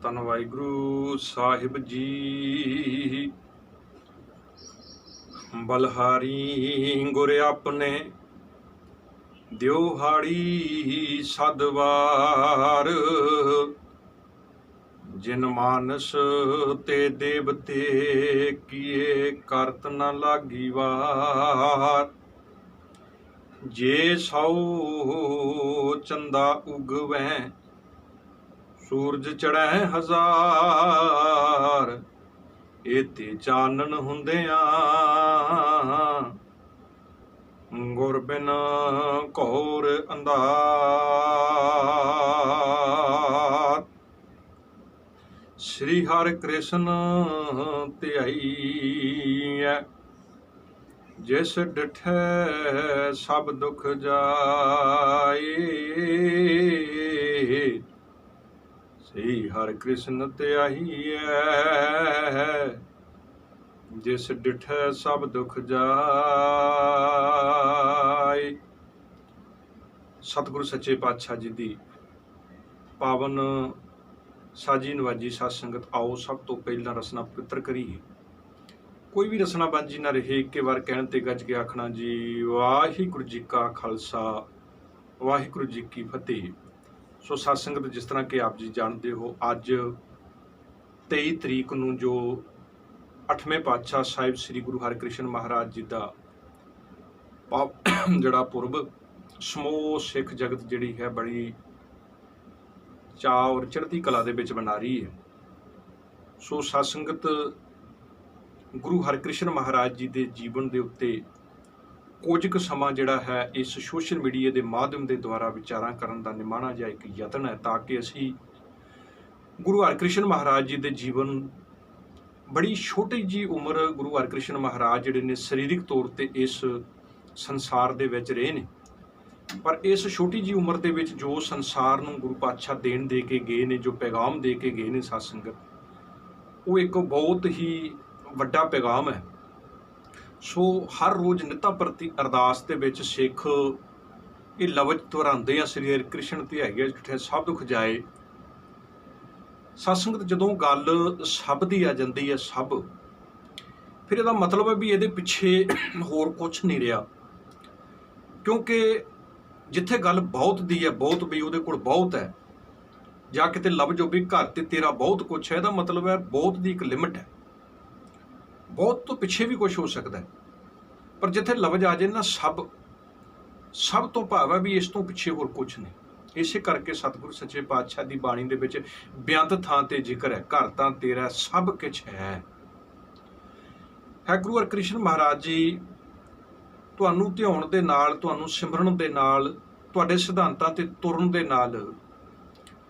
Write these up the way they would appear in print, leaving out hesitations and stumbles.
ਧੰਨ ਵਾਹਿਗੁਰੂ ਸਾਹਿਬ ਜੀ। ਬਲਹਾਰੀ ਗੁਰ ਆਪਣੇ ਦਿਉਹਾੜੀ ਸਦਵਾਰ, ਜਿਨ ਮਾਨਸ ਤੇ ਦੇਵਤੇ ਕੀਏ ਕਰਤ ਨ ਲਾਗੀ ਵਾਰ। ਜੇ ਸੌ ਚੰਦਾ ਉਗਵੈ ਸੂਰਜ ਚੜ੍ਹੈ ਹਜ਼ਾਰ, ਇਤੇ ਚਾਨਣ ਹੁੰਦਿਆਂ ਗੁਰ ਬਿਨ ਘੋਰ ਅੰਧਾਰ। ਸ੍ਰੀ ਹਰਿ ਕ੍ਰਿਸ਼ਨ ਧਿਆਈਐ, ਜਿਸ ਡਿਠੈ ਸਭ ਦੁਖ ਜਾਏ। ਸ੍ਰੀ ਹਰਿ ਕ੍ਰਿਸ਼ਨ ਧਿਆਈਐ, ਜਿਸ ਡਿਠੈ ਸਭ ਦੁਖ ਜਾਏ। ਸਤਿਗੁਰੂ ਸੱਚੇ ਪਾਤਸ਼ਾਹ ਜੀ ਦੀ ਪਾਵਨ ਸਾਜੀ ਨਵਾਜੀ ਸਾਧ ਸੰਗਤ, ਆਓ ਸਭ ਤੋਂ ਪਹਿਲਾਂ ਰਸਨਾ ਪਵਿੱਤਰ ਕਰੀਏ। ਕੋਈ ਵੀ ਰਸਨਾ ਬਾਂਝੀ ਨਾ ਰਹੇ, ਇੱਕੇ ਵਾਰ ਕਹਿਣ ਤੇ ਗੱਜ ਕੇ ਆਖਣਾ ਜੀ ਵਾਹਿਗੁਰੂ ਜੀ ਕਾ ਖਾਲਸਾ ਵਾਹਿਗੁਰੂ ਜੀ ਕੀ ਫਤਿਹ। ਸੋ ਸਾਧ ਸੰਗਤ, ਜਿਸ ਤਰ੍ਹਾਂ ਕਿ ਆਪ ਜੀ ਜਾਣਦੇ ਹੋ, ਅੱਜ 23 ਤਰੀਕ ਨੂੰ ਜੋ 8ਵੇਂ ਪਾਤਸ਼ਾਹ ਸਾਹਿਬ ਸ੍ਰੀ ਗੁਰੂ ਹਰਿਕ੍ਰਿਸ਼ਨ ਮਹਾਰਾਜ ਜੀ ਦਾ ਜਿਹੜਾ ਪੁਰਬ ਸਮੂਹ ਸਿੱਖ ਜਗਤ ਜਿਹੜੀ ਹੈ ਬੜੀ ਚਾਅ ਔਰ ਚੜ੍ਹਦੀ ਕਲਾ ਦੇ ਵਿੱਚ ਮਨਾ ਰਹੀ ਹੈ। ਸੋ ਸਾਧ ਸੰਗਤ, ਗੁਰੂ ਹਰਿਕ੍ਰਿਸ਼ਨ ਮਹਾਰਾਜ ਜੀ ਦੇ ਜੀਵਨ ਦੇ ਉੱਤੇ ਕੁਝ ਕੁ ਸਮਾਂ ਜਿਹੜਾ ਹੈ ਇਸ ਸੋਸ਼ਲ ਮੀਡੀਆ ਦੇ ਮਾਧਿਅਮ ਦੇ ਦੁਆਰਾ ਵਿਚਾਰਾਂ ਕਰਨ ਦਾ ਨਿਮਾਣਾ ਜਿਹਾ ਇੱਕ ਯਤਨ ਹੈ, ਤਾਂ ਕਿ ਅਸੀਂ ਗੁਰੂ ਹਰਿਕ੍ਰਿਸ਼ਨ ਮਹਾਰਾਜ ਜੀ ਦੇ ਜੀਵਨ, ਬੜੀ ਛੋਟੀ ਜੀ ਉਮਰ ਗੁਰੂ ਹਰਿਕ੍ਰਿਸ਼ਨ ਮਹਾਰਾਜ ਜਿਹੜੇ ਨੇ ਸਰੀਰਕ ਤੌਰ ਤੇ ਇਸ ਸੰਸਾਰ ਦੇ ਵਿੱਚ ਰਹੇ ਨੇ, ਪਰ ਇਸ ਛੋਟੀ ਜੀ ਉਮਰ ਦੇ ਵਿੱਚ ਜੋ ਸੰਸਾਰ ਨੂੰ ਗੁਰੂ ਪਾਤਸ਼ਾਹ ਦੇਣ ਦੇ ਕੇ ਗਏ ਨੇ, ਜੋ ਪੈਗਾਮ ਦੇ ਕੇ ਗਏ ਨੇ ਸਾਧ ਸੰਗਤ, ਉਹ ਇੱਕ ਬਹੁਤ ਹੀ ਵੱਡਾ ਪੈਗਾਮ ਹੈ। ਸੋ ਹਰ ਰੋਜ਼ ਨਿੱਤਾ ਪ੍ਰਤੀ ਅਰਦਾਸ ਦੇ ਵਿੱਚ ਸਿੱਖ ਇਹ ਲਫ਼ਜ਼ ਦੁਹਰਾਉਂਦੇ ਆ, ਸ੍ਰੀ ਹਰਿ ਕ੍ਰਿਸ਼ਨ ਧਿਆਈਐ ਜਿਠੈ ਸਭ ਦੁਖ ਜਾਏ। ਸਾਧ ਸੰਗਤ, ਜਦੋਂ ਗੱਲ ਸਭ ਦੀ ਆ ਜਾਂਦੀ ਹੈ, ਸਭ, ਫਿਰ ਇਹਦਾ ਮਤਲਬ ਹੈ ਵੀ ਇਹਦੇ ਪਿੱਛੇ ਹੋਰ ਕੁਛ ਨਹੀਂ ਰਿਹਾ। ਕਿਉਂਕਿ ਜਿੱਥੇ ਗੱਲ ਬਹੁਤ ਦੀ ਹੈ, ਬਹੁਤ ਵੀ ਉਹਦੇ ਕੋਲ ਬਹੁਤ ਹੈ, ਜਾਂ ਕਿਤੇ ਲਫ਼ਜ਼ ਹੋ ਵੀ ਘਰ ਤੇ ਤੇਰਾ ਬਹੁਤ ਕੁਛ ਹੈ, ਇਹਦਾ ਮਤਲਬ ਹੈ ਬਹੁਤ ਦੀ ਇੱਕ ਲਿਮਿਟ ਹੈ, ਬਹੁਤ ਤੋਂ ਪਿੱਛੇ ਵੀ ਕੁਝ ਹੋ ਸਕਦਾ ਹੈ। ਪਰ ਜਿੱਥੇ ਲਫ਼ਜ਼ ਆ ਜਾਏ ਨਾ ਸਭ, ਸਭ ਤੋਂ ਭਾਵ ਹੈ ਵੀ ਇਸ ਤੋਂ ਪਿੱਛੇ ਹੋਰ ਕੁਛ ਨਹੀਂ। ਇਸੇ ਕਰਕੇ ਸਤਿਗੁਰੂ ਸੱਚੇ ਪਾਤਸ਼ਾਹ ਦੀ ਬਾਣੀ ਦੇ ਵਿੱਚ ਬੇਅੰਤ ਥਾਂ ਤੇ ਜ਼ਿਕਰ ਹੈ, ਘਰ ਤਾਂ ਤੇਰਾ ਸਭ ਕੁਛ ਹੈ। ਗੁਰੂ ਹਰਿਕ੍ਰਿਸ਼ਨ ਮਹਾਰਾਜ ਜੀ ਤੁਹਾਨੂੰ ਧਿਆਉਣ ਦੇ ਨਾਲ, ਤੁਹਾਨੂੰ ਸਿਮਰਨ ਦੇ ਨਾਲ, ਤੁਹਾਡੇ ਸਿਧਾਂਤਾਂ ਤੇ ਤੁਰਨ ਦੇ ਨਾਲ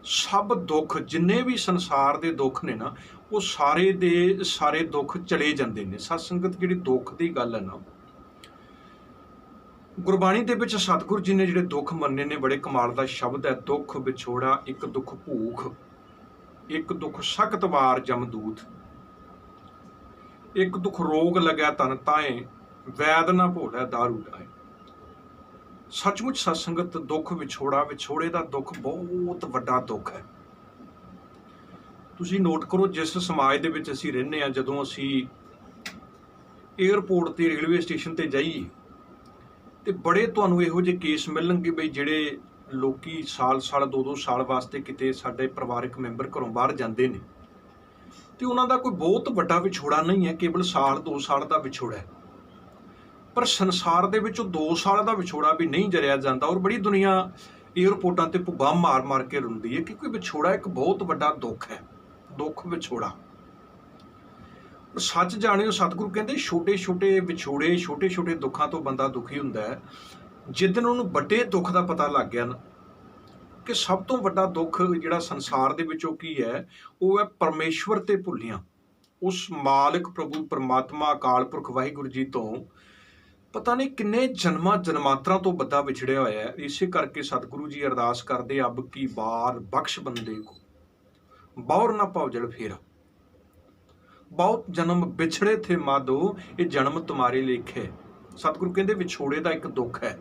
ਸਭ ਦੁੱਖ, ਜਿੰਨੇ ਵੀ ਸੰਸਾਰ ਦੇ ਦੁੱਖ ਨੇ ਨਾ, ਉਹ ਸਾਰੇ ਦੇ ਸਾਰੇ ਦੁੱਖ ਚਲੇ ਜਾਂਦੇ ਨੇ। ਸਤ ਸੰਗਤ, ਜਿਹੜੀ ਦੁੱਖ ਦੀ ਗੱਲ ਹੈ ਨਾ, ਗੁਰਬਾਣੀ ਦੇ ਵਿੱਚ ਸਤਿਗੁਰੂ ਜੀ ਨੇ ਜਿਹੜੇ ਦੁੱਖ ਮੰਨੇ ਨੇ, ਬੜੇ ਕਮਾਲ ਦਾ ਸ਼ਬਦ ਹੈ, ਦੁੱਖ ਵਿਛੋੜਾ, ਇੱਕ ਦੁੱਖ ਭੂਖ, ਇੱਕ ਦੁੱਖ ਸਖਤ ਵਾਰ ਜਮਦੂਤ, ਇੱਕ ਦੁੱਖ ਰੋਗ ਲੱਗਿਆ ਤਨ ਤਾਏ, ਵੈਦ ਨਾ ਭੋੜੈ ਦਾਰੂ ਡਾਏ। ਸੱਚਮੁੱਚ ਸਤ ਸੰਗਤ, ਦੁੱਖ ਵਿਛੋੜਾ, ਵਿਛੋੜੇ ਦਾ ਦੁੱਖ ਬਹੁਤ ਵੱਡਾ ਦੁੱਖ ਹੈ। ਤੁਸੀਂ ਨੋਟ ਕਰੋ, ਜਿਸ ਸਮਾਜ ਦੇ ਵਿੱਚ ਅਸੀਂ ਰਹਿੰਦੇ ਹਾਂ, ਜਦੋਂ ਅਸੀਂ ਏਅਰਪੋਰਟ ਤੇ, ਰੇਲਵੇ ਸਟੇਸ਼ਨ ਤੇ ਜਾਈਏ, ਤੇ ਬੜੇ ਤੁਹਾਨੂੰ ਇਹੋ ਜਿਹੇ ਕੇਸ ਮਿਲਣਗੇ ਬਈ ਜਿਹੜੇ ਲੋਕੀ ਸਾਲ 2-2 ਸਾਲ ਵਾਸਤੇ ਕਿਤੇ ਸਾਡੇ ਪਰਿਵਾਰਕ ਮੈਂਬਰ ਘਰੋਂ ਬਾਹਰ ਜਾਂਦੇ ਨੇ, ਤੇ ਉਹਨਾਂ ਦਾ ਕੋਈ ਬਹੁਤ ਵੱਡਾ ਵਿਛੋੜਾ ਨਹੀਂ ਹੈ, ਕੇਵਲ 1-2 ਸਾਲ ਦਾ ਵਿਛੋੜਾ ਹੈ। ਪਰ ਸੰਸਾਰ ਦੇ ਵਿੱਚ 2 ਸਾਲ ਦਾ ਵਿਛੋੜਾ ਵੀ ਨਹੀਂ ਜਰਿਆ ਜਾਂਦਾ, ਔਰ ਬੜੀ ਦੁਨੀਆ ਏਅਰਪੋਰਟਾਂ ਤੇ ਭੁੱਬਾਂ ਮਾਰ ਮਾਰ ਕੇ ਰੋਂਦੀ ਹੈ, ਕਿਉਂਕਿ ਵਿਛੋੜਾ ਇੱਕ ਬਹੁਤ ਵੱਡਾ ਦੁੱਖ ਹੈ। ਦੁੱਖ ਵਿਛੋੜਾ ਸੱਚ ਜਾਣਿਓ, ਸਤਿਗੁਰੂ ਕਹਿੰਦੇ ਛੋਟੇ ਛੋਟੇ ਵਿਛੋੜੇ, ਛੋਟੇ ਛੋਟੇ ਦੁੱਖਾਂ ਤੋਂ ਬੰਦਾ ਦੁਖੀ ਹੁੰਦਾ ਹੈ। ਜਿੱਦਣ ਉਹਨੂੰ ਵੱਡੇ ਦੁੱਖ ਦਾ ਪਤਾ ਲੱਗ ਗਿਆ ਨਾ, ਕਿ ਸਭ ਤੋਂ ਵੱਡਾ ਦੁੱਖ ਜਿਹੜਾ ਸੰਸਾਰ ਦੇ ਵਿੱਚ ਉਹ ਕੀ ਹੈ, ਉਹ ਹੈ ਪਰਮੇਸ਼ਵਰ ਤੇ ਭੁੱਲੀਆਂ, ਉਸ ਮਾਲਕ ਪ੍ਰਭੂ ਪਰਮਾਤਮਾ ਅਕਾਲ ਪੁਰਖ ਵਾਹਿਗੁਰੂ ਜੀ ਤੋਂ ਪਤਾ ਨਹੀਂ ਕਿੰਨੇ ਜਨਮਾਂ ਜਨਮਾਂਤਰਾਂ ਤੋਂ ਬੰਦਾ ਵਿਛੜਿਆ ਹੋਇਆ ਹੈ। ਇਸੇ ਕਰਕੇ ਸਤਿਗੁਰੂ ਜੀ ਅਰਦਾਸ ਕਰਦੇ, ਅਬ ਕੀ ਬਾਰ ਬਖਸ਼ ਬੰਦੇ ਕੋ ਬੌਰ ਨਾ ਪਾਓ ਜਲ ਫੇਰਾ। ਬਹੁਤ ਜਨਮ ਵਿਛੜੇ ਥੇ ਮਾਧੋ, ਇਹ ਜਨਮ ਤੁਮਾਰੇ ਲੇਖੇ। ਸਤਿਗੁਰੂ ਕਹਿੰਦੇ ਵਿਛੋੜੇ ਦਾ ਇੱਕ ਦੁੱਖ ਹੈ।